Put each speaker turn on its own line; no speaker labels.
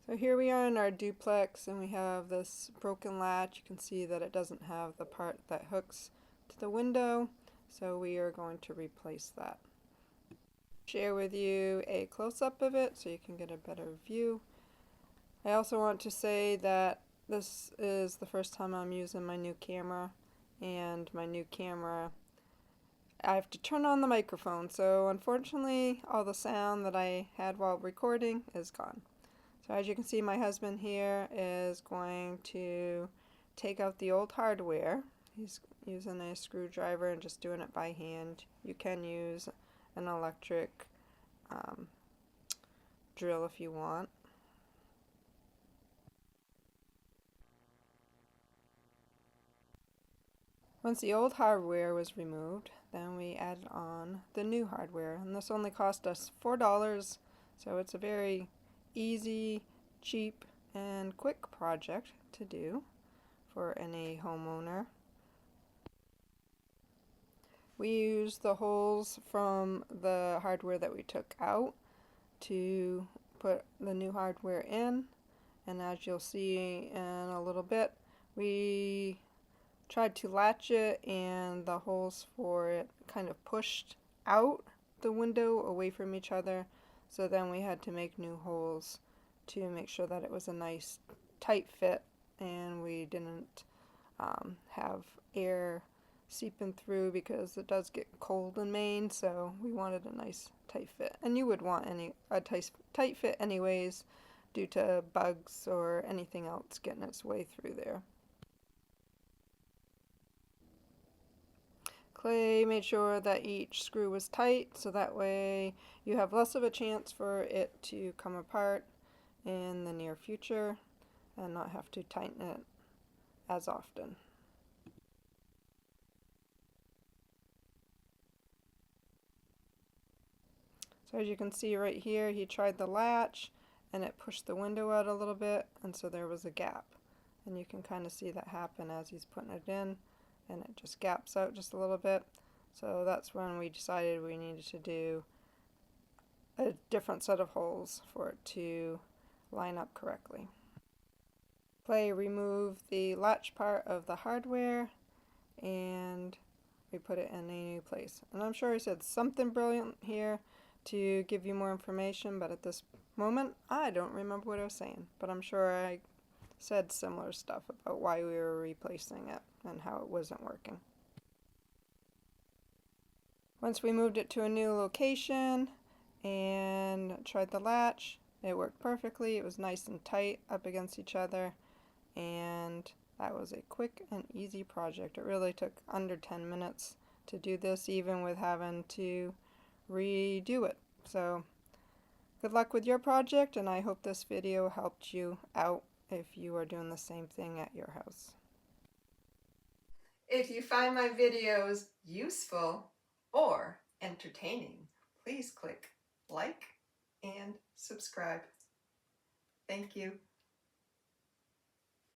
So here we are in our duplex, and we have this broken latch. You can see that it doesn't have the part that hooks to the window, so we are going to replace that. Share with you a close-up of it so you can get a better view. I also want to say that this is the first time I'm using my new camera, and my new camera, I have to turn on the microphone, so unfortunately all the sound that I had while recording is gone. So as you can see, my husband here is going to take out the old hardware. He's using a screwdriver and just doing it by hand. You can use an electric drill if you want. Once the old hardware was removed, then we added on the new hardware, and this only cost us $4, so it's a very easy, cheap, and quick project to do for any homeowner. We used the holes from the hardware that we took out to put the new hardware in, and as you'll see in a little bit, we tried to latch it and the holes for it kind of pushed out the window away from each other, so then we had to make new holes to make sure that it was a nice tight fit and we didn't have air seeping through, because it does get cold in Maine, so we wanted a nice tight fit, and you would want a tight fit anyways due to bugs or anything else getting its way through there. Clay made sure that each screw was tight, so that way you have less of a chance for it to come apart in the near future and not have to tighten it as often. So as you can see right here, he tried the latch and it pushed the window out a little bit, and so there was a gap. And you can kind of see that happen as he's putting it in, and it just gaps out just a little bit. So that's when we decided we needed to do a different set of holes for it to line up correctly. Clay removed the latch part of the hardware and we put it in a new place. And I'm sure I said something brilliant here to give you more information, but at this moment I don't remember what I was saying, but I'm sure I said similar stuff about why we were replacing it and how it wasn't working. Once we moved it to a new location and tried the latch, it worked perfectly. It was nice and tight up against each other, and that was a quick and easy project. It really took under 10 minutes to do this, even with having to redo it. So good luck with your project, and I hope this video helped you out if you are doing the same thing at your house. If you find my videos useful or entertaining, please click like and subscribe. Thank you.